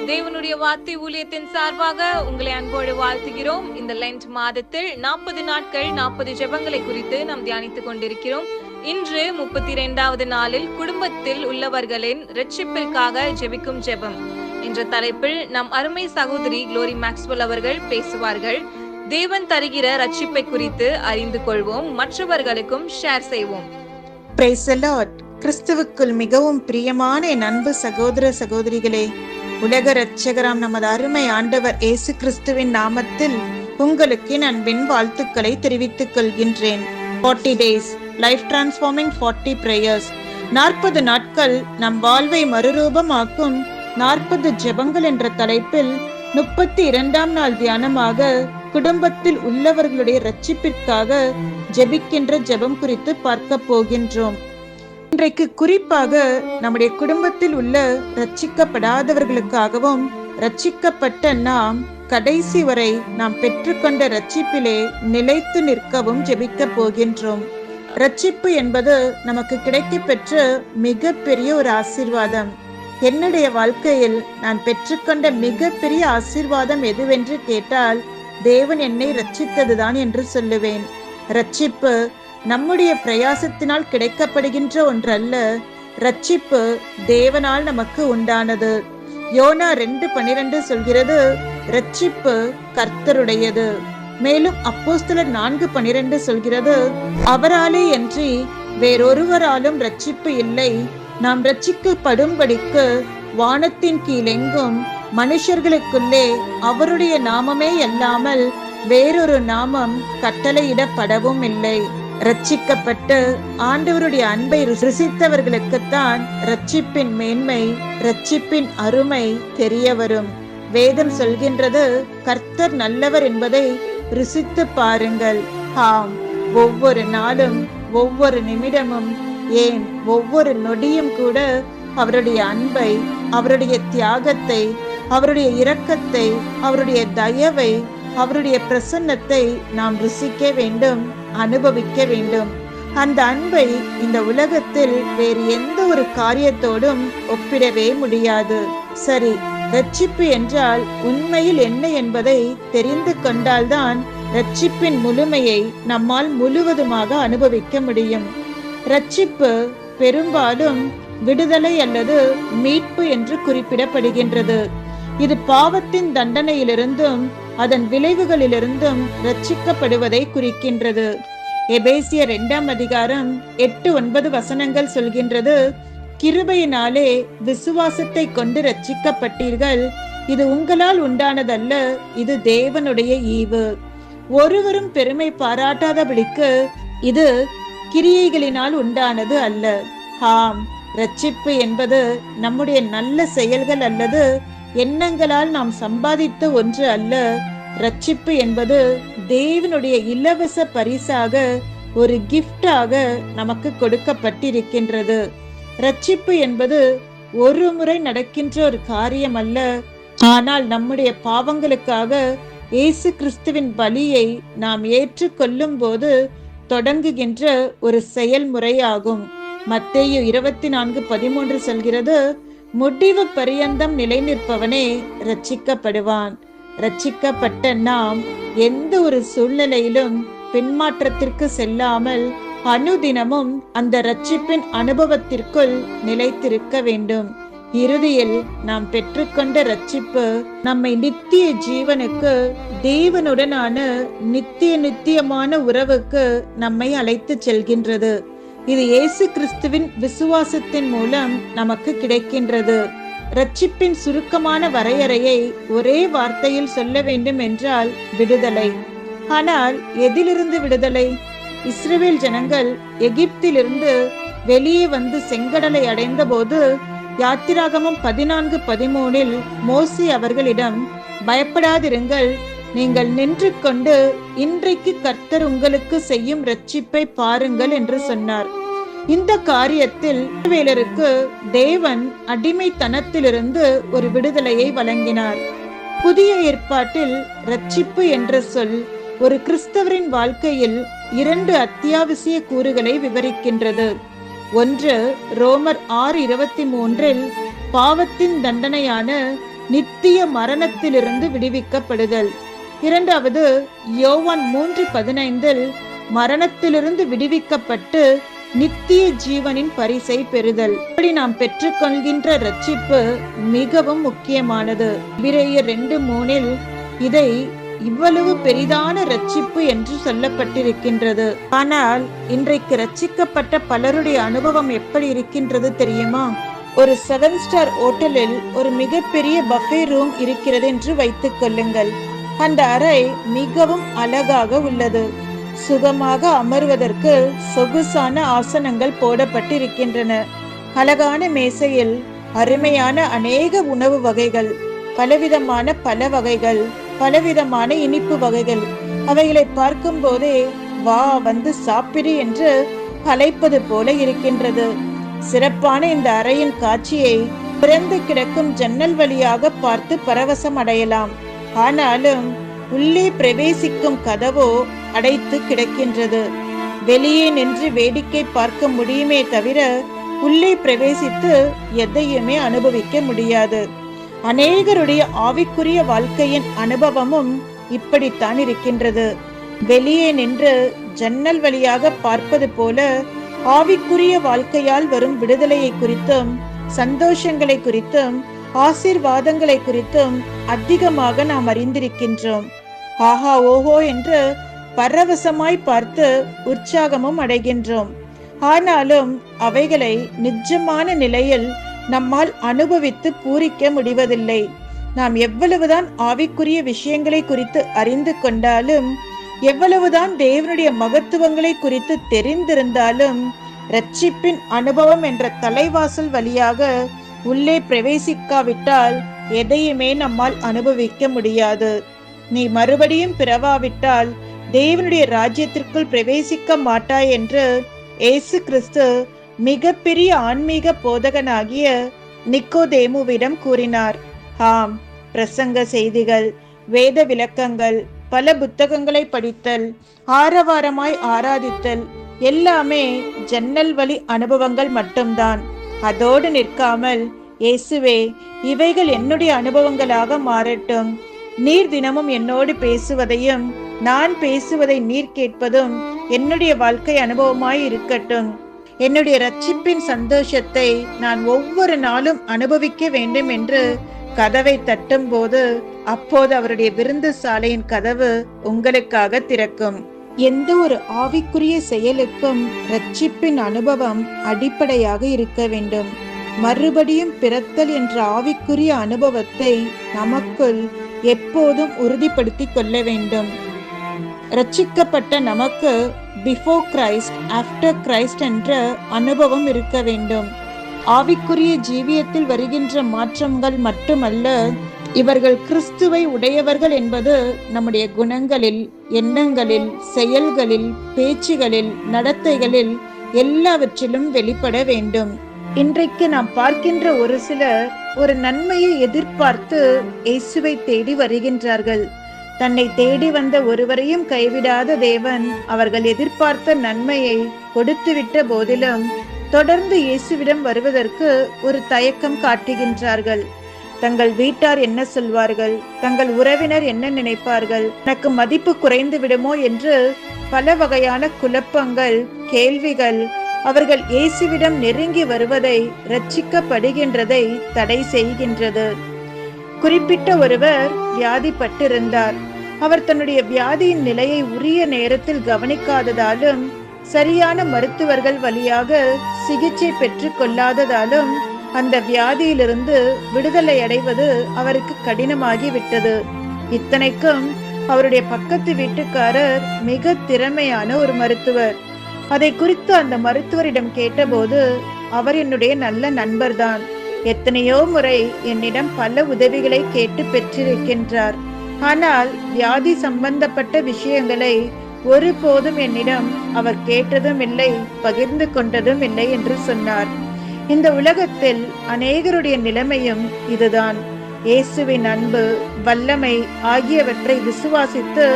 தேவனுடைய வார்த்தை ஊழியத்தின் சார்பாக உங்களை அன்போடு வாழ்த்துகிறோம். இந்த லென்ட் மாதத்தில் 40 நாட்கள் 40 ஜெபங்களை குறித்து நாம் தியானித்துக் கொண்டிருக்கிறோம். இன்று 32வது நாளில் குடும்பத்தில் உள்ளவர்களின் இரட்சிப்பிற்காக ஜெபிக்கும் ஜெபம் என்ற தலைப்பில் நம் அருமை சகோதரி குளோரி மேக்ஸ்வெல் அவர்கள் பேசுவார்கள். தேவன் தருகிற இரட்சிப்பை குறித்து அறிந்து கொள்வோம், மற்றவர்களுக்கும் ஷேர் செய்வோம். Praise the Lord. கிறிஸ்துவுக்குள் மிகவும் பிரியமான என் அன்பு சகோதர சகோதரிகளே, உலக இரட்சகராம் நமது அருமை ஆண்டவர் இயேசு கிறிஸ்துவின் நாமத்தில் உங்களுக்கு என் அன்பின் வாழ்த்துக்களை தெரிவித்துக் கொள்கின்றேன். 40 days லைஃப் டிரான்ஸ்ஃபார்மிங் 40 prayers. 40 நாட்கள் நம் வாழ்வை மறுரூபமாக்கும் 40 ஜெபங்கள் என்ற தலைப்பில் 32ஆம் நாள் தியானமாக குடும்பத்தில் உள்ளவர்களுடைய இரட்சிப்பிற்காக ஜெபிக்கின்ற ஜெபம் குறித்து பார்க்க போகின்றோம். இன்றைக்கு குறிப்பாக நம்முடைய குடும்பத்தில் உள்ள இரட்சிக்கப்படாதவர்களுக்காகவும் இரட்சிக்கப்பட்ட நாம் கடைசி வரை நாம் பெற்றுக்கொண்ட இரட்சிப்பிலே நிலைத்து நிற்கவும் ஜெபிக்க போகின்றோம். இரட்சிப்பு என்பது நமக்கு கிடைக்கப்பெற்ற மிகப்பெரிய ஒரு ஆசீர்வாதம். என்னுடைய வாழ்க்கையில் நான் பெற்றுக்கொண்ட மிகப்பெரிய ஆசீர்வாதம் எதுவென்று கேட்டால் தேவன் என்னை இரட்சித்ததுதான் என்று சொல்லுவேன். இரட்சிப்பு நம்முடைய பிரயாசத்தினால் கிடைக்கப்படுகின்ற ஒன்றல்ல. இரட்சிப்பு தேவனால் நமக்கு உண்டானது. யோனா 2:12 சொல்கிறது, இரட்சிப்பு கர்த்தருடையது. மேலும் அப்போஸ்தலர் 4:12 சொல்கிறது, அவராலே அன்றி வேறொருவராலும் இரட்சிப்பு இல்லை. நாம் இரட்சிக்கப்படும்படிக்கு வானத்தின் கீழெங்கும் மனுஷர்களுக்குள்ளே அவருடைய நாமமே அல்லாமல் வேறொரு நாமம் கட்டளையிடப்படவும் இல்லை. இரட்சிக்கப்பட்டு ஆண்டவருடைய அன்பை ருசித்தவர்களுக்குத்தான் இரட்சிப்பின் மேன்மை, இரட்சிப்பின் அருமை தெரிய வரும். வேதம் சொல்கின்றது, கர்த்தர் நல்லவர் என்பதை ருசித்து பாருங்கள். ஆம், ஒவ்வொரு நாளும் ஒவ்வொரு நிமிடமும் ஏன் ஒவ்வொரு நொடியும் கூட அவருடைய அன்பை, அவருடைய தியாகத்தை, அவருடைய இரக்கத்தை, அவருடைய தயவை, அவருடைய பிரசன்னத்தை நாம் ருசிக்க வேண்டும், அனுபவிக்க வேண்டும். அந்த அன்பை இந்த உலகத்தில் வேறு எந்த ஒரு காரியத்தோடும் ஒப்பிடவே முடியாது. சரி, இரட்சிப்பு என்றால் உண்மையில் என்ன என்பதை தெரிந்து கொண்டால்தான் இரட்சிப்பின் முழுமையை நம்மால் முழுவதுமாக அனுபவிக்க முடியும். இரட்சிப்பு பெரும்பாலும் விடுதலை அல்லது மீட்பு என்று குறிப்பிடப்படுகின்றது. இது பாவத்தின் தண்டனையிலிருந்தும் அதன் விளைவுகளிலிருந்தும் இரட்சிக்கப்படுவதை குறிக்கின்றது. எபேசியர் 2ஆம் அதிகாரம் 8-9 வசனங்கள் சொல்கின்றது, கிருபையினாலே விசுவாசத்தை கொண்டு இரட்சிக்கப்பட்டீர்கள். இது உங்களால் உண்டானதல்ல, இது தேவனுடைய ஈவு. ஒருவரும் பெருமை பாராட்டாதபடிக்கு இது கிரியைகளினால் உண்டானது அல்ல. ஆம், இரட்சிப்பு என்பது நம்முடைய நல்ல செயல்கள் அல்லது எண்ணங்களால் நாம் சம்பாதித்த ஒன்று அல்ல. இரட்சிப்பு என்பது தேவனுடைய இலவச பரிசாக, ஒரு கிஃப்டாக நமக்கு கொடுக்கப்பட்டிருக்கின்றது. இரட்சிப்பு என்பது ஒரு முறை நடக்கின்ற ஒரு காரியம் அல்ல, ஆனால் நம்முடைய பாவங்களுக்காக இயேசு கிறிஸ்துவின் பலியை நாம் ஏற்றுக்கொள்ளும் போது தொடங்குகின்ற ஒரு செயல்முறையாகும். மத்தேயு 24:13 சொல்கிறது, முடிவு பரியந்தம் நிலை நிற்பவனே இரட்சிக்கப்படுவான். இரட்சிக்கப்பட்ட நாம் எந்த ஒரு சூழ்நிலையிலும் பின்மாற்றத்திற்கு செல்லாமல் அனுதினமும் அந்த இரட்சிப்பின் அனுபவத்திற்குள் நிலைத்திருக்க வேண்டும். இறுதியில் நாம் பெற்றுக்கொண்ட இரட்சிப்பு நம்மை நித்திய ஜீவனுக்கு, தேவனுடனான நித்தியமான உறவுக்கு நம்மை அழைத்து செல்கின்றது. இது இயேசு கிறிஸ்துவின் விசுவாசத்தின் மூலம் நமக்கு கிடைக்கின்றது. இரட்சிப்பின் சுருக்கமான வரையறையை ஒரே வார்த்தையில் சொல்ல வேண்டும் என்றால் விடுதலை. ஆனால் எதிலிருந்து விடுதலை? இஸ்ரவேல் ஜனங்கள் எகிப்திலிருந்து வெளியே வந்து செங்கடலை அடைந்த போது யாத்திராகமம் 14:13 மோசே அவர்களிடம், பயப்படாதிருங்கள், நீங்கள் நின்று கொண்டு இன்றைக்கு கர்த்தர் உங்களுக்கு செய்யும் இரட்சிப்பை பாருங்கள் என்று சொன்னார். இந்த காரியத்தில் இஸ்ரவேலருக்கு தேவன் அடிமைத்தனத்திலிருந்து ஒரு விடுதலையை வழங்கினார். புதிய ஏற்பாட்டில் இரட்சிப்பு என்ற சொல் ஒரு கிறிஸ்தவரின் வாழ்க்கையில் 2 அத்தியாவசிய கூறுகளை விவரிக்கின்றது. ஒன்று, ரோமர் 6:23 பாவத்தின் தண்டனையான நித்திய மரணத்திலிருந்து விடுவிக்கப்படுதல். இரண்டாவது யோவான் 3:15 மரணத்திலிருந்து விடுவிக்கப்பட்டு நித்திய ஜீவனின் பரிசை பெறுதல். இப்படி நாம் பெற்றுக்கொள்கின்ற ரட்சிப்பு மிகவும் முக்கியமானது. எபிரேயர் 2:3 இதை இவ்வளவு பெரிதான ரட்சிப்பு என்று சொல்லப்பட்டிருக்கின்றது. ஆனால் இன்றைக்கு ரட்சிக்கப்பட்ட பலருடைய அனுபவம் எப்படி இருக்கின்றது தெரியுமா? ஒரு 7 ஸ்டார் ஹோட்டலில் ஒரு மிகப்பெரிய பஃபே ரூம் இருக்கிறது என்று வைத்துக் கொள்ளுங்கள். அந்த அறை மிகவும் அழகாக உள்ளது. சுகமாக அமர்வதற்கு சொகுசான ஆசனங்கள் போடப்பட்டிருக்கின்றன. அழகான மேசையில் அருமையான அநேக உணவு வகைகள், பலவிதமான பல வகைகள், பலவிதமான இனிப்பு வகைகள். அவைகளை பார்க்கும் போதே வா வந்து சாப்பிடு என்று அழைப்பது போல இருக்கின்றது. சிறப்பான இந்த அறையின் காட்சியை திறந்து கிடக்கும் ஜன்னல் வழியாக பார்த்து பரவசம் அடையலாம். ஆனாலும் உள்ளே பிரவேசிக்கும் கதவோ அடைத்து கிடக்கின்றது. வெளியே நின்று வேடிக்கை பார்க்க முடியுமே தவிர உள்ளே பிரவேசித்து எதையுமே அனுபவிக்க முடியாது. அநேகருடைய ஆவிக்குரிய வாழ்க்கையின் அனுபவமும் இப்படித்தான் இருக்கின்றது. வெளியே நின்று ஜன்னல் வழியாக பார்ப்பது போல ஆவிக்குரிய வாழ்க்கையால் வரும் விடுதலையை குறித்தும் சந்தோஷங்களை குறித்தும் ஆசீர்வாதங்களை குறித்தும் அதிகமாக நாம் அறிந்திருக்கின்றோம். ஆஹா ஓஹோ என்று பரவசமாய் பார்த்து உற்சாகமும் அடைகின்றோம். ஆனாலும் அவைகளை நிஜமான நிலையில் நம்மால் அனுபவித்து பூரிக்க முடிவதில்லை. நாம் எவ்வளவுதான் ஆவிக்குரிய விஷயங்களை குறித்து அறிந்து கொண்டாலும், எவ்வளவுதான் தேவனுடைய மகத்துவங்களை குறித்து தெரிந்திருந்தாலும், ரட்சிப்பின் அனுபவம் என்ற தலைவாசல் வழியாக உள்ளே பிரவேசிக்காவிட்டால் எதையுமே நம்மால் அனுபவிக்க முடியாது. நீ மறுபடியும் பிறவாவிட்டால் தேவனுடைய ராஜ்யத்திற்குள் பிரவேசிக்க மாட்டாய் என்று இயேசு கிறிஸ்து மிகப்பெரிய ஆன்மீக போதகனாகிய நிக்கோதேமுவிடம் கூறினார். ஆம், பிரசங்க செய்திகள், வேத விளக்கங்கள், பல புத்தகங்களை படித்தல், ஆரவாரமாய் ஆராதித்தல் எல்லாமே ஜன்னல் வழி அனுபவங்கள் மட்டும்தான். அதோடு நிற்காமல், இயேசுவே, இவைகள் என்னுடைய அனுபவங்களாக மாறட்டும். நீர் தினமும் என்னோடு பேசுவதையும் நான் பேசுவதை நீர் கேட்பதும் என்னுடைய வாழ்க்கை அனுபவமாய் இருக்கட்டும். என்னுடைய ரட்சிப்பின் சந்தோஷத்தை நான் ஒவ்வொரு நாளும் அனுபவிக்க வேண்டும் என்று கதவை தட்டும் போது, அப்போது அவருடைய விருந்து சாலையின் கதவு உங்களுக்காக திறக்கும். எந்த ஒரு ஆவிக்குரிய செயலுக்கும் ரட்சிப்பின் அனுபவம் அடிப்படையாக இருக்க வேண்டும். மறுபடியும் பிறத்தல் என்ற ஆவிக்குரிய அனுபவத்தை நமக்குள் எப்போதும் உறுதிப்படுத்திக் கொள்ள வேண்டும். ரட்சிக்கப்பட்ட நமக்கு பிஃபோர் கிரைஸ்ட், ஆஃப்டர் கிரைஸ்ட் என்ற அனுபவம் இருக்க வேண்டும். ஆவிக்குரிய ஜீவியத்தில் வருகின்ற மாற்றங்கள் மட்டுமல்ல, இவர்கள் கிறிஸ்துவை உடையவர்கள் என்பது நம்முடைய குணங்களில், எண்ணங்களில், செயல்களில், பேச்சுகளில், நடத்தைகளில் எல்லாவற்றிலும் வெளிப்பட வேண்டும். இன்றைக்கு நாம் பார்க்கின்ற ஒரு சிலர் ஒரு நன்மையை எதிர்பார்த்து இயேசுவை தேடி வருகின்றார்கள். தன்னை தேடி வந்த ஒருவரையும் கைவிடாத தேவன் அவர்கள் எதிர்பார்த்த நன்மையை கொடுத்துவிட்ட போதிலும் தொடர்ந்து இயேசுவிடம் வருவதற்கு ஒரு தயக்கம் காட்டுகின்றார்கள். தங்கள் வீட்டார் என்ன சொல்வார்கள், தங்கள் உறவினர் என்ன நினைப்பார்கள், எனக்கு மதிப்பு குறைந்து விடுமோ என்று பல வகையான குழப்பங்கள், கேள்விகள் அவர்கள் இயேசுவிடம் நெருங்கி வருவதை, ரட்சிக்கப்படுகின்றதை தடை செய்கின்றது. குறிப்பிட்ட ஒருவர் வியாதிப்பட்டிருந்தார். அவர் தன்னுடைய வியாதியின் நிலையை உரிய நேரத்தில் கவனிக்காததாலும், சரியான மருத்துவர்கள் வழியாக சிகிச்சை பெற்று கொள்ளாததாலும் அந்த வியாதியிலிருந்து விடுதலை அடைவது அவருக்கு கடினமாகி விட்டது. இத்தனைக்கும் அவருடைய பக்கத்து வீட்டுக்காரர் மிக திறமையான ஒரு மருத்துவர். அதை குறித்து அந்த மருத்துவரிடம் கேட்டபோது, அவர் என்னுடைய நல்ல நண்பர்தான், எத்தனையோ முறை என்னிடம் பல உதவிகளை கேட்டு பெற்றிருக்கின்றார். ஆனால் வியாதி சம்பந்தப்பட்ட விஷயங்களை ஒருபோதும் என்னிடம் அவர் கேட்டதும் இல்லை, பகிர்ந்து கொண்டதும் இல்லை என்று சொன்னார். இந்த உலகத்தில் அநேகருடைய நிலைமையும் இதுதான். இயேசுவின் அன்பு, வல்லமை ஆகியவற்றை விசுவாசித்து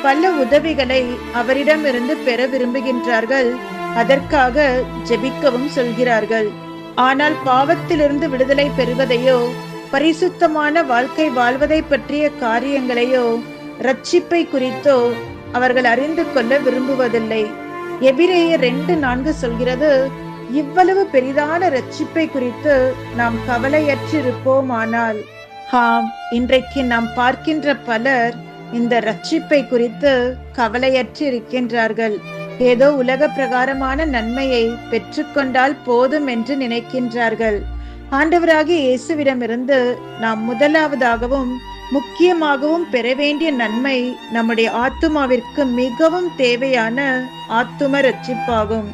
பல உதவிகளை அவரிடமிருந்து பெற விரும்புகின்றார்கள். அதற்காக ஜெபிக்கவும் சொல்கிறார்கள். ஆனால் பாவத்திலிருந்து விடுதலை பெறுவதையோ பரிசுத்தமான வாழ்க்கை வாழ்வதை பற்றிய காரியங்களையோ ரட்சிப்பை குறித்தோ அவர்கள் அறிந்து கொள்ள விரும்புவதில்லை. எபிரேயர் 2:4 சொல்கிறது, இவ்வளவு பெரிதான ரட்சிப்பை குறித்து நாம் கவலையற்றிருப்போமானால். இன்றைக்கு நாம் பார்க்கின்ற பலர் இந்த ரட்சிப்பை குறித்து கவலையற்று இருக்கின்றார்கள். ஏதோ உலக பிரகாரமான நன்மையை பெற்றுக்கொண்டால் போதும் என்று நினைக்கின்றார்கள். ஆண்டவராகிய இயேசுவிடமிருந்து நாம் முதலாவதாகவும் முக்கியமாகவும் பெற வேண்டிய நன்மை நம்முடைய ஆத்துமாவிற்கு மிகவும் தேவையான ஆத்தும ரட்சிப்பாகும்.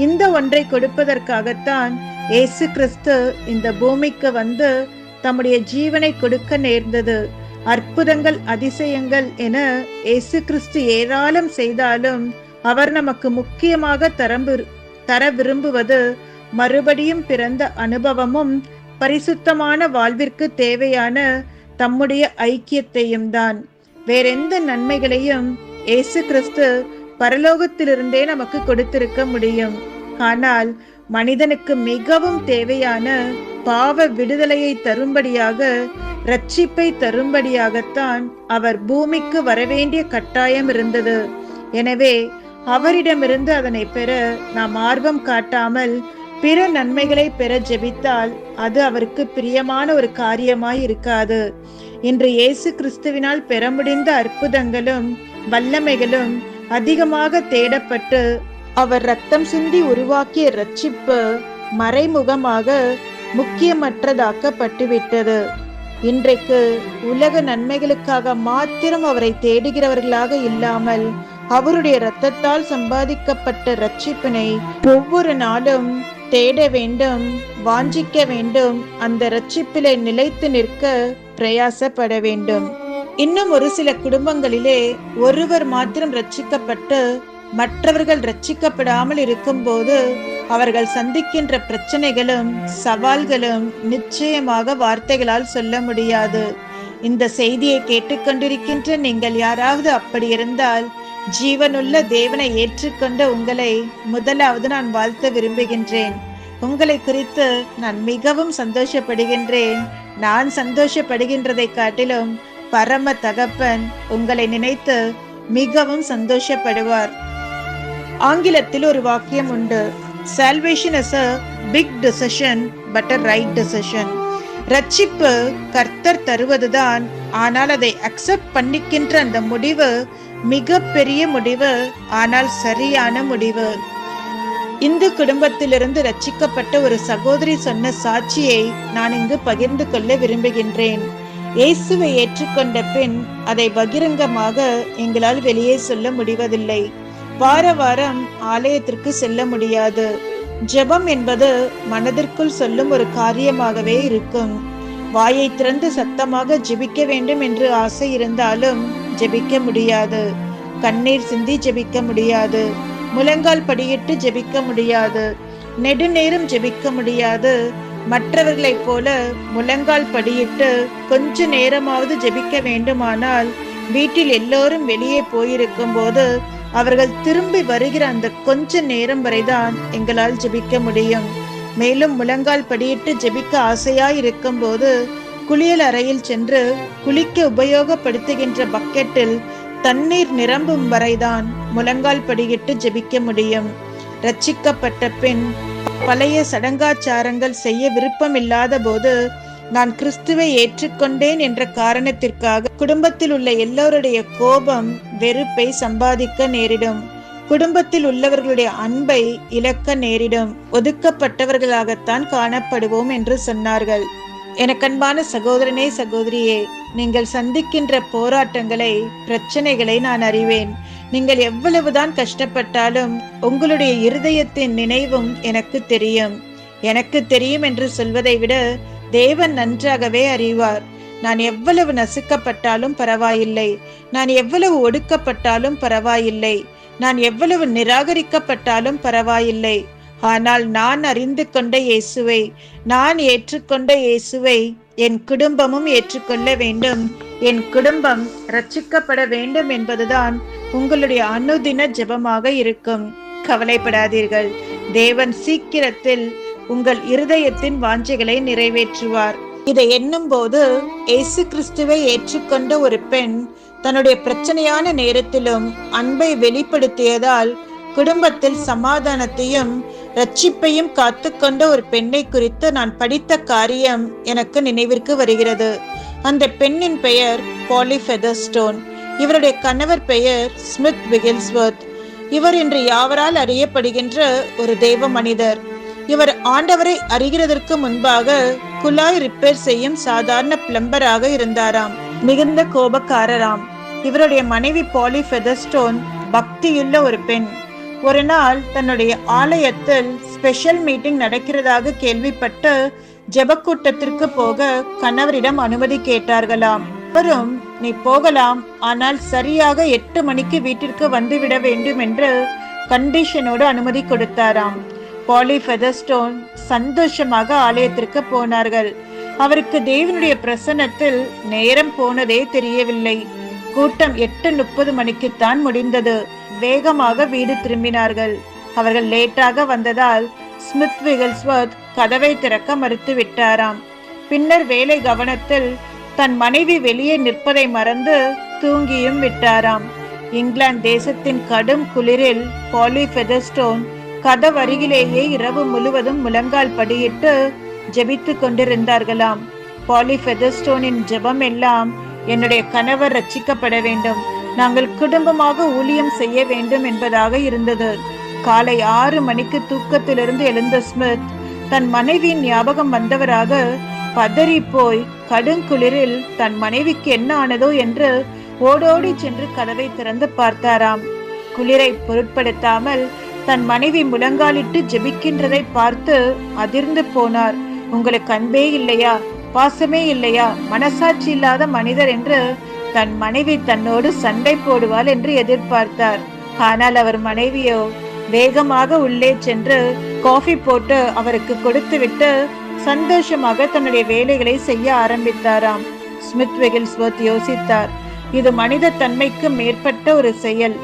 இந்த ஒன்றை கொடுப்பதற்காகத்தான் இயேசு கிறிஸ்து இந்த பூமிக்கு வந்து தம்முடைய ஜீவனை கொடுக்க நேர்ந்தது. அற்புதங்கள் அதிசயங்கள் என இயேசு கிறிஸ்து ஏராளம் செய்தாலும் அவர் நமக்கு முக்கியமாக தர விரும்புவது மறுபடியும் பிறந்த அனுபவமும் பரிசுத்தமான வாழ்விற்கு தேவையான தம்முடைய ஐக்கியத்தையும் தான். வேறெந்த நன்மைகளையும் இயேசு கிறிஸ்து பரலோகத்திலிருந்தே நமக்கு கொடுத்திருக்க முடியும். ஆனால் மனிதனுக்கு மிகவும் தேவையான பாவ விடுதலையை தரும்படியாக, ரட்சிப்பை தரும்படியாகத்தான் அவர் பூமிக்கு வரவேண்டிய கட்டாயம் இருந்தது. எனவே அவரிடமிருந்து அதனை பெற நாம் ஆர்வம் காட்டாமல் பிற நன்மைகளை பெற ஜெபித்தால் அது அவருக்கு பிரியமான ஒரு காரியமாய் இருக்காது. இன்று இயேசு கிறிஸ்துவினால் பெற முடிந்த அற்புதங்களும் வல்லமைகளும் அதிகமாக தேடப்பட்டு அவர் ரத்தம் சிந்தி உருவாக்கிய ரட்சிப்பு மறைமுகமாக முக்கியமற்றதாக்கப்பட்டுவிட்டது. இன்றைக்கு உலக நன்மைகளுக்காக மாத்திரம் அவரை தேடுகிறவர்களாக இல்லாமல் அவருடைய இரத்தத்தால் சம்பாதிக்கப்பட்ட ரட்சிப்பினை ஒவ்வொரு நாளும் தேட வேண்டும், வாஞ்சிக்க வேண்டும், அந்த ரட்சிப்பிலே நிலைத்து நிற்க பிரயாசப்பட வேண்டும். இன்னும் ஒரு சில குடும்பங்களிலே ஒருவர் மாத்திரம் ரட்சிக்கப்பட்டு மற்றவர்கள் ரட்சிக்கப்படாமல் இருக்கும்போது அவர்கள் சந்திக்கின்ற பிரச்சனைகளும் சவால்களும் நிச்சயமாக வார்த்தைகளால் சொல்ல முடியாது. இந்த செய்தியை கேட்டுக்கொண்டிருக்கின்ற நீங்கள் யாராவது அப்படி இருந்தால் ஜீவனுள்ள தேவனை ஏற்றுக்கொண்ட உங்களை முதலாவது நான் வாழ்த்த விரும்புகின்றேன். உங்களை குறித்து நான் மிகவும் சந்தோஷப்படுகின்றேன். நான் சந்தோஷப்படுகின்றதை காட்டிலும் பரம தகப்பன் உங்களை நினைத்து மிகவும் சந்தோஷப்படுவார். ஆங்கிலத்தில் ஒரு வாக்கியம் உண்டு, Salvation is a big decision but a right decision. ரட்சிப்பு கர்த்தர் தருவதுதான், ஆனால் அதை அக்செப்ட் பண்ணிக்கின்ற அந்த முடிவு மிக பெரிய முடிவு, ஆனால் சரியான முடிவு. இந்து குடும்பத்திலிருந்து ரட்சிக்கப்பட்ட ஒரு சகோதரி சொன்ன சாட்சியை நான் இங்கு பகிர்ந்து கொள்ள விரும்புகின்றேன். இயேசுவை ஏற்றுக்கொண்ட பின் அதை பகிரங்கமாக எங்களால் வெளியே சொல்ல முடிவதில்லை. வார வாரம் ஆலயத்திற்கு செல்ல முடியாது. ஜெபம் என்பது மனதிற்குள் சொல்லும் ஒரு காரியமாகவே இருக்கும். வாயை திறந்து சத்தமாக ஜெபிக்க வேண்டும் என்று ஆசை இருந்தாலும் ஜெபிக்க முடியாது. கண்ணீர் சிந்தி ஜெபிக்க முடியாது. முழங்கால் படியிட்டு ஜெபிக்க முடியாது. நெடுநேரம் ஜெபிக்க முடியாது. மற்றவர்களைப் போல முழங்கால் படியிட்டு கொஞ்ச நேரமாவது ஜெபிக்க வேண்டுமானால் வீட்டில் எல்லோரும் வெளியே போயிருக்கும் போது அவர்கள் திரும்பி வருகிற அந்த கொஞ்ச நேரம் வரைதான் எங்களால் ஜெபிக்க முடியும். மேலும் முழங்கால் படியிட்டு ஜெபிக்க ஆசையாய் இருக்கும் போது குளியல் அறையில் சென்று குளிக்க உபயோகப்படுத்துகின்ற பக்கெட்டில் தண்ணீர் நிரம்பும் வரைதான் முழங்கால் படியிட்டு ஜெபிக்க முடியும். ரட்சிக்கப்பட்ட பின் பழைய சடங்காச்சாரங்கள் செய்ய விருப்பமில்லாத போது நான் கிறிஸ்துவை ஏற்றுக்கொண்டேன் என்ற காரணத்திற்காக குடும்பத்தில் உள்ள எல்லோருடைய கோபம், வெறுப்பை சம்பாதிக்க நேரிடும். குடும்பத்தில் உள்ளவர்களுடைய அன்பை இழக்க நேரிடும். ஒதுக்கப்பட்டவர்களாகத்தான் காணப்படுவோம் என்று சொன்னார்கள். எனக்கன்பான சகோதரனே, சகோதரியே, நீங்கள் சந்திக்கின்ற போராட்டங்களை, பிரச்சனைகளை நான் அறிவேன். நீங்கள் எவ்வளவுதான் கஷ்டப்பட்டாலும் உங்களுடைய இருதயத்தின் நினைவும் எனக்கு தெரியும். எனக்கு தெரியும் என்று சொல்வதை விட தேவன் நன்றாகவே அறிவார். நான் எவ்வளவு நசுக்கப்பட்டாலும் பரவாயில்லை, நான் எவ்வளவு ஒடுக்கப்பட்டாலும் பரவாயில்லை, நான் எவ்வளவு நிராகரிக்கப்பட்டாலும் பரவாயில்லை. ஆனால் நான் அறிந்து கொண்ட இயேசுவை, நான் ஏற்றுக்கொண்ட இயேசுவை என் குடும்பமும் ஏற்றுக்கொள்ள வேண்டும். என் குடும்பம் ரட்சிக்கப்பட வேண்டும் என்பதுதான் உங்களுடைய அனுதின ஜெபமாக இருக்கும். கவலைப்படாதீர்கள். தேவன் சீக்கிரத்தில் உங்கள் இருதயத்தின் வாஞ்சைகளை நிறைவேற்றுவார். இதை எண்ணும் போது இயேசு கிறிஸ்துவை ஏற்றுக்கொண்ட ஒரு பெண் தன்னுடைய பிரச்சனையான நேரத்திலும் அன்பை வெளிப்படுத்தியதால் குடும்பத்தில் சமாதானத்தையும் ரட்சிப்பையும் காத்துக்கொண்ட ஒரு பெண்ணை குறித்து நான் படித்த காரியம் எனக்கு நினைவிற்கு வருகிறது. அந்த பெண்ணின் பெயர் பாலி ஃபெதர்ஸ்டோன். இவருடைய கணவர் பெயர் ஸ்மித் விகில்ஸ்வர்த். இவர் இன்று யாவரால் அறியப்படுகின்ற ஒரு தேவ மனிதர். இவர் ஆண்டவரை அறிகிறதற்கு முன்பாக குழாய் ரிப்பேர் செய்யும் சாதாரண பிளம்பராக இருந்தாராம். மிகுந்த கோபக்காரராம். இவருடைய மனைவி பாலி ஃபெதர்ஸ்டோன் பக்தியுள்ள ஒரு பெண். ஒரு நாள் தன்னுடைய ஆலயத்தில் ஸ்பெஷல் மீட்டிங் நடக்கிறதாக கேள்விப்பட்டு ஜெபக்கூட்டத்திற்கு போக கணவரிடம் அனுமதி கேட்டார்களாம். அவரும் நீ போகலாம், ஆனால் சரியாக 8 மணிக்கு வீட்டிற்கு வந்துவிட வேண்டும் என்று கண்டிஷனோடு அனுமதி கொடுத்தாராம். பாலி ஃபெதர்ஸ்டோன் சந்தோஷமாக ஆலயத்திற்கு போனார்கள். அவருக்கு தேவனுடைய பிரசன்னத்தில் நேரம் போனதே தெரியவில்லை. கூட்டம் 8:30 மணிக்குத்தான் முடிந்தது. வேகமாக வீடு திரும்பினார்கள். அவர்கள் லேட்டாக வந்ததால் ஸ்மித் விகில்ஸ்வர்த் கதவை திறக்க மறுத்து விட்டாராம். பின்னர் வேலை கவனத்தில் தன் மனைவி வெளியே நிற்பதை மறந்து தூங்கியும் விட்டாராம். இங்கிலாந்து தேசத்தின் கடும் குளிரில் பாலி ஃபெதர்ஸ்டோன் கதவருகிலேயே இரவு முழுவதும் முழங்கால் படியிட்டு ஜெபித்து கொண்டிருந்தார்களாம். பாலி ஃபெதர்ஸ்டோனின் ஜெபம் எல்லாம், என்னுடைய கணவர் ரட்சிக்கப்பட வேண்டும், நாங்கள் குடும்பமாக ஊழியம் செய்ய வேண்டும் என்பதாக இருந்தது. காலை 6 மணிக்கு தூக்கத்திலிருந்து எழுந்த ஸ்மித் தன் மனைவியின் ஞாபகம் வந்தவராக பதறி போய் கடுங்குளிரில் தன் மனைவிக்கு என்ன ஆனதோ என்று ஓடோடி சென்று கதவை திறந்து பார்த்தாராம். குளிரை பொருட்படுத்தாமல் தன் மனைவி முழங்காலிட்டு ஜெபிக்கின்றதை பார்த்து அதிர்ந்து போனார். உங்களுக்கு அன்பே இல்லையா, பாசமே இல்லையா, மனசாட்சி இல்லாத மனிதர் என்று தன் மனைவி தன்னோடு சண்டை போடுவாள் என்று எதிர்பார்த்தார். ஆனால் அவர் மனைவியோ வேகமாக உள்ளே சென்று காஃபி போட்டு அவருக்கு கொடுத்துவிட்டு சந்தோஷமாக தன்னுடைய வேலைகளை செய்ய ஆரம்பித்தாராம். ஸ்மித் விகில்ஸ்வர்த் யோசித்தார், இது மனித தன்மைக்கு மேற்பட்ட ஒரு செயல்.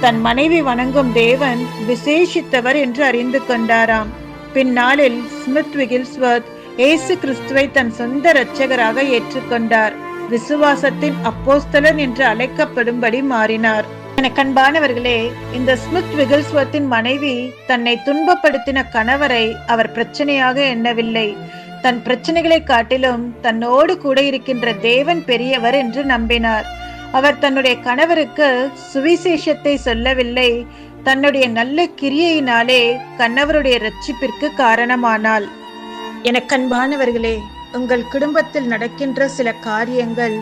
தன் மனைவி வணங்கும் தேவன் விசேஷித்தவர் என்று அறிந்து கொண்டாராம். பின்னாளில் ஸ்மித் விகில்ஸ்வர்த் இயேசு கிறிஸ்துவை தன் சொந்த இரட்சகராக ஏற்றுக்கொண்டார். விசுவாசத்தின் அப்போஸ்தலன் என்று அழைக்கப்படும்படி மாறினார். கண்பானவர்களே, இந்த ஸ்மித் விகில்ஸ்வர்த்தின் மனைவி தன்னை துன்பப்படுத்தின கணவரை அவர் பிரச்சனையாக எண்ணவில்லை. தன் பிரச்சனைகளை காட்டிலும் தன்னோடு கூட இருக்கின்ற தேவன் பெரியவர் என்று நம்பினார். அவர் தன்னுடைய கணவருக்கு சுவிசேஷத்தை சொல்லவில்லை, தன்னுடைய நல்ல கிரியையினாலே கணவருடைய இரட்சிப்பிற்கு காரணமானாள். கண்பானவர்களே, உங்கள் குடும்பத்தில் நடக்கின்ற சில காரியங்கள்,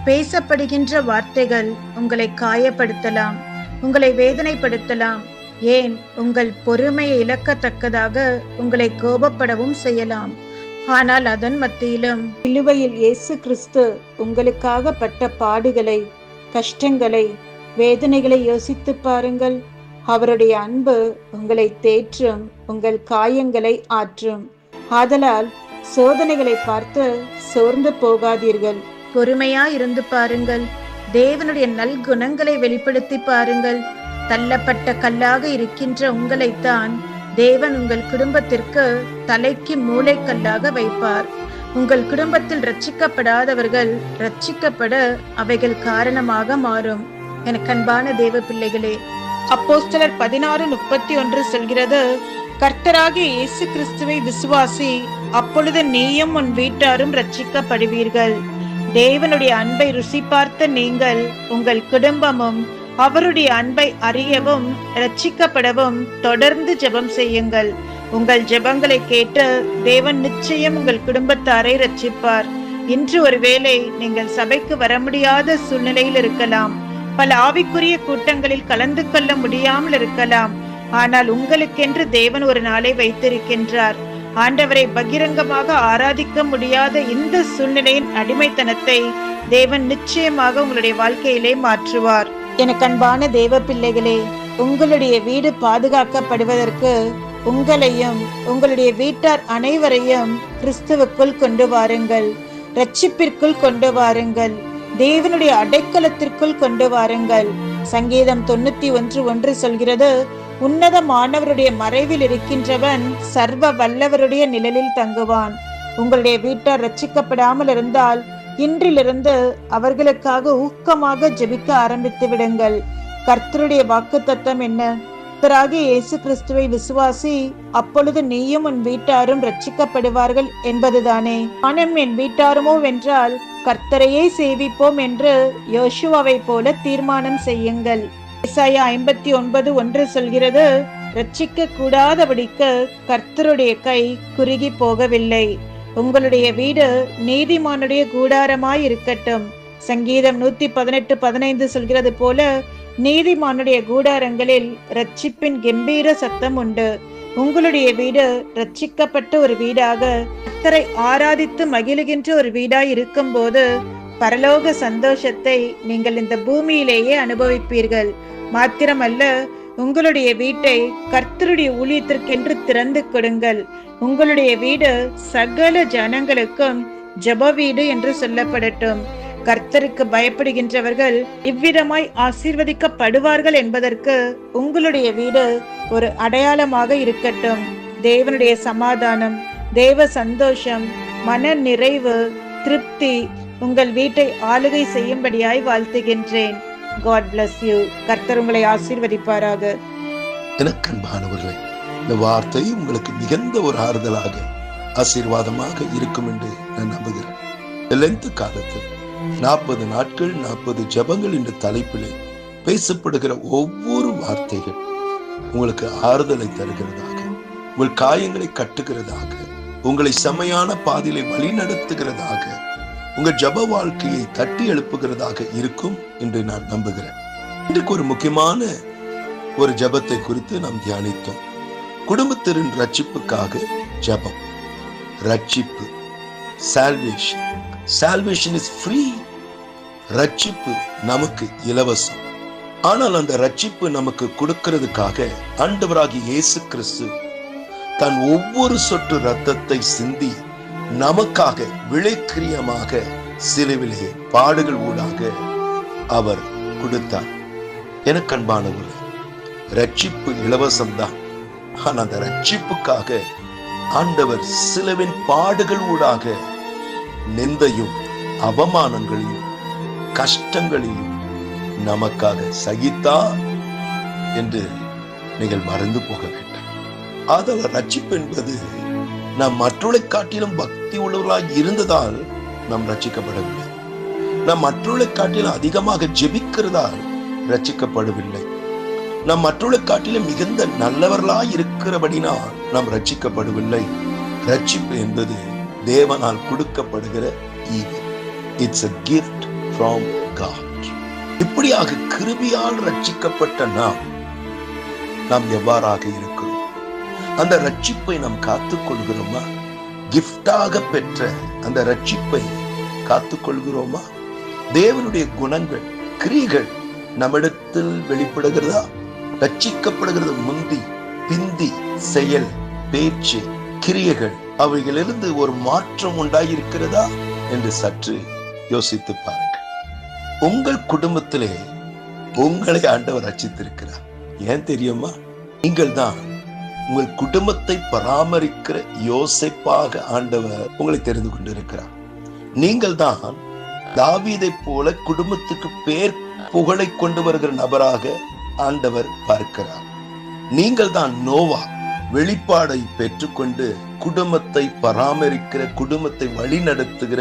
பேசப்படுகின்ற வார்த்தைகள் உங்களை காயப்படுத்தலாம், உங்களை வேதனைப்படுத்தலாம், ஏன் உங்கள் பொறுமையை இழக்கத்தக்கதாக உங்களை கோபப்படவும் செய்யலாம். ஆனால் அதன் மத்தியிலும் சிலுவையில் இயேசு கிறிஸ்து உங்களுக்காக பட்ட பாடுகளை, கஷ்டங்களை, வேதனைகளை யோசித்து பாருங்கள். அவருடைய அன்பு உங்களை தேற்றும், உங்கள் காயங்களை ஆற்றும். ஆதலால் சோதனைகளை பார்த்து சோர்ந்து போகாதீர்கள். பொறுமையா இருந்து பாருங்கள். தேவனுடைய நல்குணங்களை வெளிப்படுத்தி பாருங்கள். தள்ளப்பட்ட கல்லாக இருக்கின்ற உங்களைத்தான் தேவன் உங்கள் குடும்பத்திற்கு தலைக்கு மூளைக்கல்லாக வைப்பார். உங்கள் குடும்பத்தில் ரட்சிக்கப்படாதவர்கள் ரட்சிக்கப்பட அவைகள் காரணமாக மாறும். எனக்கு அன்பான தேவ பிள்ளைகளே, அப்போஸ்தலர் 16:31 சொல்கிறது, கர்த்தராகிய இயேசு கிறிஸ்துவை விசுவாசி, அப்பொழுது நீயும் உன் வீட்டாரும் ரட்சிக்கப்படுவீர்கள். தேவனுடைய அன்பை ருசி பார்த்த நீங்கள் உங்கள் குடும்பமும் அவருடைய அன்பை அறியவும் ரட்சிக்கப்படவும் தொடர்ந்து ஜெபம் செய்யுங்கள். உங்கள் ஜெபங்களை கேட்டு தேவன் நிச்சயம் உங்கள் குடும்பத்தாரை ரட்சிப்பார். இன்று ஒருவேளை நீங்கள் சபைக்கு வர முடியாத சூழ்நிலையில் இருக்கலாம். பல ஆவிக்குரிய கூட்டங்களில் கலந்து கொள்ள முடியாமல் இருக்கலாம். ஆனால் உங்களுக்கென்று தேவன் ஒரு நாளை வைத்திருக்கின்றார். ஆண்டவரை பகிரங்கமாக ஆராதிக்க முடியாத இந்த சூழ்நிலையின் அடிமைத்தனத்தை தேவன் நிச்சயமாக உங்களுடைய வாழ்க்கையிலே மாற்றுவார். எனக்கு அன்பான தேவ பிள்ளைகளே, உங்களுடைய வீடு பாதுகாக்கப்படுவதற்கு உங்களையும் உங்களுடைய வீட்டார் அனைவரையும் கிறிஸ்துவுக்குள் கொண்டு வாருங்கள். ரட்சிப்பிற்குள் கொண்டு வாருங்கள். தேவனுடைய அடைக்கலத்திற்குள் கொண்டு வாருங்கள். சங்கீதம் 91:1 சொல்கிறது, உன்னதமானவருடைய மறைவில் இருக்கின்றவன் சர்வ வல்லவருடைய நிழலில் தங்குவான். உங்களுடைய வீட்டார் ரட்சிக்கப்படாமல் இருந்தால் இன்றிலிருந்து அவர்களுக்காக ஊக்கமாக ஜெபிக்க ஆரம்பித்து விடுங்கள். கர்த்தருடைய வாக்குத்தத்தம் என்ன? கர்த்தராகிய இயேசு கிறிஸ்துவை விசுவாசி, அப்பொழுது நீயும் உன் வீட்டாரும் ரட்சிக்கப்படுவார்கள் என்பதுதானே. நானும் என் வீட்டாருமோ வென்றால் கர்த்தரையே சேவிப்போம் என்று யோசுவாவை போல தீர்மானம் செய்யுங்கள். ஏசாயா 59:1 சொல்கிறது, ரட்சிக்க கூடாதபடிக்கு கர்த்தருடைய கை குறுகி போகவில்லை. உங்களுடைய வீடு நீதிமானுடைய கூடாரமாய் இருக்கட்டும். சங்கீதம் 118:15 சொல்கிறது போல, நீதிமானுடைய கூடாரங்களில் ரட்சிப்பின் கம்பீர சத்தம் உண்டு. உங்களுடைய வீடு ரட்சிக்கப்பட்ட ஒரு வீடாக, கர்த்தரை ஆராதித்து மகிழுகின்ற ஒரு வீடாய் இருக்கும் போது பரலோக சந்தோஷத்தை நீங்கள் இந்த பூமியிலேயே அனுபவிப்பீர்கள். மாத்திரமல்ல, உங்களுடைய வீட்டை கர்த்தருடைய ஊழியத்திற்கென்று திறந்து கொடுங்கள். உங்களுடைய வீடு சகல ஜனங்களுக்கும் ஜெப வீடு என்று சொல்லப்படட்டும். கர்த்தருக்கு பயப்படுகின்றவர்கள் இவ்விதமாய் ஆசீர்வதிக்கப்படுவார்கள் என்பதற்கு உங்களுடைய வீடு ஒரு அடையாளமாக இருக்கட்டும். தேவனுடைய சமாதானம், தேவ சந்தோஷம், மன நிறைவு, திருப்தி உங்கள் வீட்டை ஆளுகை செய்யும்படியாய் வாழ்த்துகின்றேன். God bless you. கர்த்தர் உங்களை ஆசீர்வதிப்பாராக. எனக்கு அன்பானவர்களே, இந்த வார்த்தை உங்களுக்கு மிகுந்த ஒரு ஆறுதலாக ஆசீர்வாதமாக இருக்கும் என்று நான் நம்புகிறேன். லென்த் காலத்தில் 40 நாட்கள் 40 ஜெபங்கள் என்ற தலைப்பிலே பேசப்படுகிற ஒவ்வொரு வார்த்தைகள் உங்களுக்கு ஆறுதலை தருகிறதாக, உங்கள் காயங்களை கட்டுகிறதாக, உங்களை செம்மையான பாதையிலே வழி நடத்துகிறதாக, உங்கள் ஜெப வாழ்க்கையை தட்டி எழுப்புகிறதாக இருக்கும் என்று நான் நம்புகிறேன். இன்றைக்கு ஒரு முக்கியமான ஒரு ஜெபத்தை குறித்து நாம் தியானித்தோம். குடும்பத்தின் ரட்சிப்புக்காக ஜெபம். ரட்சிப்பு, salvation. Salvation is free. ரட்சிப்பு நமக்கு இலவசம். ஆனால் அந்த ரட்சிப்பு நமக்கு கொடுக்கிறதுக்காக ஆண்டவராகிய இயேசு கிறிஸ்து தன் ஒவ்வொரு சொட்டு ரத்தத்தை சிந்தி நமக்காக விலைக்கிரியமாக சிலுவிலே பாடுகள் ஊடாக அவர் கொடுத்தார். எனக்கு அன்பானவர்களே, ரட்சிப்பு இலவசம்தான். ஆனால் அந்த ரட்சிப்புக்காக ஆண்டவர் சிலுவின் பாடுகள் ஊடாக நிந்தையும் அவமானங்களையும் கஷ்டங்களையும் நமக்காக சகித்தார் என்று நீங்கள் மறந்து போக வேண்டாம். ஆதலால் ரட்சிப்பு என்பது நாம் மற்றவர்களை காட்டிலும் பக்தி உள்ளவர்களாக இருந்ததால் நாம் ரட்சிக்கப்படவில்லை. நாம் மற்றவர்களை காட்டிலும் அதிகமாக ஜெபிக்கிறதால் ரட்சிக்கப்படவில்லை. நாம் மற்றவர்களை காட்டிலும் மிகுந்த நல்லவர்களாய் இருக்கிறபடினால் நாம் ரட்சிக்கப்படவில்லை. ரட்சிப்பு என்பது தேவனால் கொடுக்கப்படுகிற ஈவு. It's a gift from God. இப்படியாக கிருபையால் ரட்சிக்கப்பட்ட நாம் எவ்வாறாக இருக்கிறோம்? அந்த ரட்சிப்பை நாம் காத்துக் கொள்கிறோமா? கிஃப்டாக பெற்ற அந்த ரட்சிப்பை காத்துக் கொள்கிறோமா? தேவனுடைய குணங்கள், கிரியைகள் நம்மிடத்தில் வெளிப்படுகிறதா? ரட்சிக்கப்படுகிறது முந்தி பிந்தி செயல், பேச்சு, கிரியைகள் அவைகளிலிருந்து ஒரு மாற்றம் உண்டாயிருக்கிறதா என்று சற்று யோசித்து பாருங்கள். உங்கள் குடும்பத்திலே உங்களை ஆண்டவர் ரட்சித்திருக்கிறார். ஏன் தெரியுமா? நீங்கள் தான் உங்கள் குடும்பத்தை பராமரிக்கிற யோசேப்பாக ஆண்டவர் உங்களை தெரிந்து கொண்டிருக்கிறார். நீங்கள் தான் தாவீதை போல குடும்பத்துக்கு பேர் புகழை கொண்டு வருகிற நபராக ஆண்டவர் பார்க்கிறார். நீங்கள் தான் நோவா, வெளிப்பாடை பெற்றுக்கொண்டு குடும்பத்தை பராமரிக்கிற, குடும்பத்தை வழி நடத்துகிற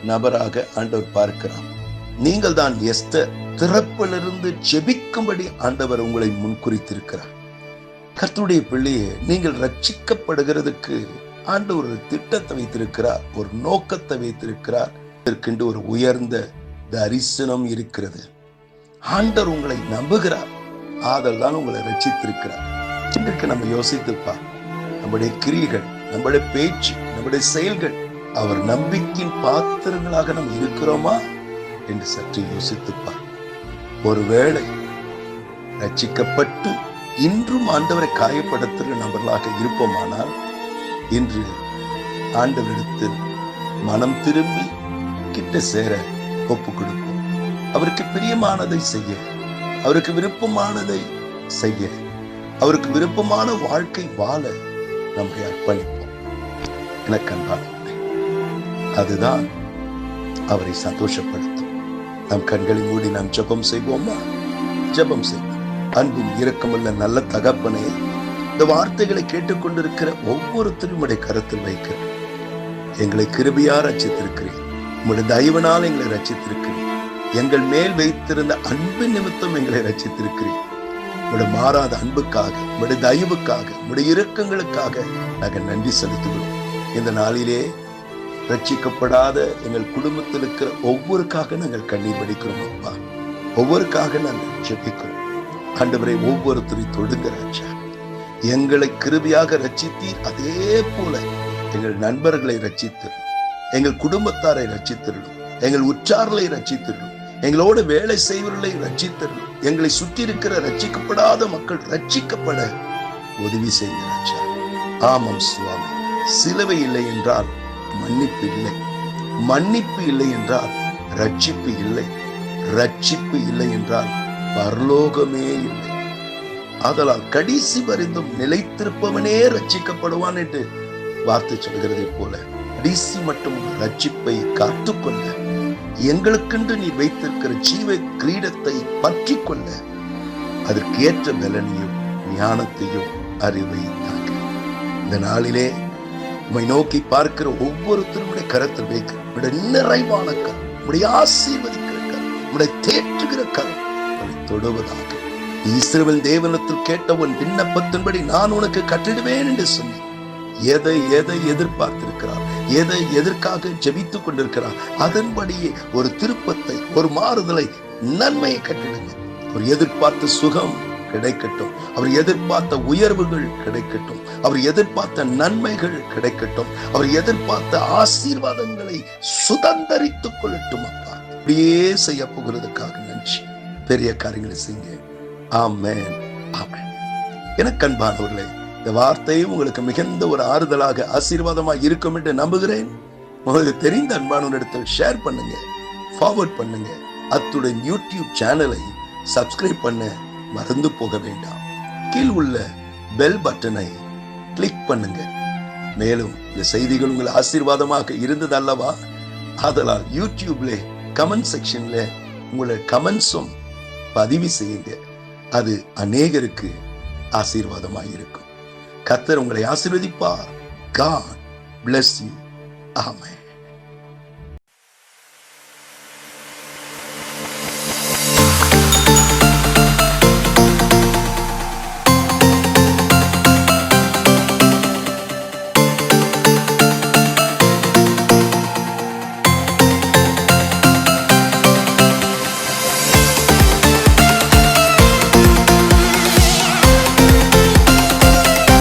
நபராக ஆண்டவர் பார்க்கிறார். நீங்கள் தான் எஸ்தர், திறப்பிலிருந்து ஜெபிக்கும்படி ஆண்டவர் உங்களை முன்குறித்திருக்கிறார். கர்த்தருடைய பிள்ளையே, நீங்கள் ரட்சிக்கப்படுகிறதுக்கு ஆண்டவர் ஒரு திட்டத்தை வைத்திருக்கிறார், ஒரு நோக்கத்தை வைத்திருக்கிறார். இதற்கென்று ஒரு உயர்ந்த தரிசனம் இருக்கிறது. ஆண்டவர் உங்களை நம்புகிறார், ஆதல் தான் உங்களை ரட்சித்திருக்கிறார். இன்றைக்கு நம்ம யோசித்துப்பார், நம்முடைய கிரியைகள், நம்முடைய பேச்சு, நம்முடைய செயல்கள் அவர் நம்பிக்கையின் பாத்திரங்களாக நாம் இருக்கிறோமா என்று சற்று யோசித்துப்பார். ஒருவேளை ரட்சிக்கப்பட்டு இன்றும் ஆண்டவரை காயப்படுத்துகிற நபர்களாக இருப்போமானால், இன்று ஆண்டவரிடத்தில் மனம் திரும்பி கிட்ட சேர ஒப்பு கொடுப்போம். அவருக்கு பிரியமானதை செய்ய, அவருக்கு விருப்பமானதை செய்ய, அவருக்கு விருப்பமான வாழ்க்கை வாழ நம்மை அர்ப்பணிப்போம். எனக்கு அன்பானவர்களே, அதுதான் அவரை சந்தோஷப்படுத்தும். நம் கண்களை மூடி நாம் ஜெபம் செய்வோமா? ஜெபம் செய்வோம். அன்பும் இரக்கமுள்ள நல்ல தகப்பனே, இந்த வார்த்தைகளை கேட்டுக்கொண்டிருக்கிற ஒவ்வொருத்தரும் உடைய கருத்தில் வைக்க எங்களை கிருபையா ரட்சித்திருக்கிறேன். உங்களுடைய தயவினால் எங்களை ரட்சித்திருக்கிறேன். எங்கள் மேல் வைத்திருந்த அன்பின் நிமித்தம் எங்களை ரட்சித்திருக்கிறேன். உங்களுடைய மாறாத அன்புக்காக, உங்களுடைய தயவுக்காக, உங்களுடைய இரக்கங்களுக்காக நாங்கள் நன்றி செலுத்துகிறோம். இந்த நாளிலே ரட்சிக்கப்படாத எங்கள் குடும்பத்தில் இருக்கிற ஒவ்வொருக்காக நாங்கள் கண்ணீர் வடிக்கிறோம் அப்பா. ஒவ்வொருக்காக நாங்கள் ஜெபிக்கிறோம். ஆண்டவரே, ஒவ்வொருத்தரையும் தொடுங்க ராஜா. எங்களை கிருபையாக ரட்சித்தீர், அதே போல எங்கள் நண்பர்களை ரட்சித்திரும், எங்கள் குடும்பத்தாரை ரட்சித்திரும், எங்கள் உற்றார்களை ரட்சித்திரும், எங்களோடு வேலை செய்வர்களை ரட்சித்திரும், எங்களை சுற்றி இருக்கிற ரட்சிக்கப்படாத மக்கள் ரட்சிக்கப்பட உதவி செய்ய ராஜா. ஆமாம் சுவாமி, சிலுவை இல்லை என்றால் மன்னிப்பு இல்லை, மன்னிப்பு இல்லை என்றால் ரட்சிப்பு இல்லை, ரட்சிப்பு இல்லை என்றால் பரலோகமே இல்லை. ஆதலால் கடைசி வரைந்தும் நிலைத்திருப்பவனே ரட்சிக்கப்படுவான் என்று வார்த்தை சொல்கிறதை போல கடைசி மட்டும் ரட்சிப்பை காத்துக்கொள்ள, எங்களுக்கென்று நீ வைத்திருக்கிற ஜீவ கிரீடத்தை பற்றி கொள்ள அதற்கேற்ற பலனையும் ஞானத்தையும் அறிவை தாங்க. இந்த நாளிலே உம்மை நோக்கி பார்க்கிற ஒவ்வொருத்தருடைய கரத்தில் வைக்க உடைய நிறைவான கரம், உடைய ஆசீர்வதிக்கிற கரம், உடைய தேற்றுகிற கரம் தொடுவதாக. இஸ்ரவேல் தேவனிடத்தில் கேட்ட உன் விண்ணப்பத்தின்படி நான் உனக்கு கட்டிடுவேன் என்று சொன்னேன். எதை எதிர்பார்த்திருக்கிறார், எதை எதற்காக ஜெபித்துக் கொண்டிருக்கிறார், அதன்படியே ஒரு திருப்பத்தை, ஒரு மாறுதலை, நன்மையை கட்டிடுங்க. ஒரு எதிர்பார்த்த சுகம் கிடைக்கட்டும், அவர் எதிர்பார்த்த உயர்வுகள் கிடைக்கட்டும், அவர் எதிர்பார்த்த நன்மைகள் கிடைக்கட்டும், அவர் எதிர்பார்த்த ஆசீர்வாதங்களை சுதந்தரித்துக் கொள்ளட்டும் அப்பா. அப்படியே செய்ய போகிறதுக்காக நன்றி. பெரிய காரியங்களை செய்யுங்க. ஆமென், ஆமென். எனக்கு அன்பானவர்களே, இந்த வார்த்தையும் உங்களுக்கு மிகுந்த ஒரு ஆறுதலாக ஆசீர்வாதமாக இருக்கும் என்று நம்புகிறேன். உங்களுக்கு தெரிந்த அன்பானவரிடத்தில் ஷேர் பண்ணுங்க, ஃபார்வர்ட் பண்ணுங்க. அத்துடன் யூடியூப் சேனலை சப்ஸ்கிரைப் பண்ண மறந்து போக வேண்டாம். கீழ் உள்ள பெல் பட்டனை கிளிக் பண்ணுங்க. மேலும் இந்த செய்திகள் உங்கள் ஆசீர்வாதமாக இருந்தது அல்லவா? ஆதலால் யூடியூப்ல கமெண்ட் செக்ஷன்ல உங்களோட கமெண்ட்ஸும் பதிவு செய்யுங்க. அது அநேகருக்கு ஆசீர்வாதமாக இருக்கும். கர்த்தர் உங்களை ஆசீர்வதிப்பார். God bless you. Amen.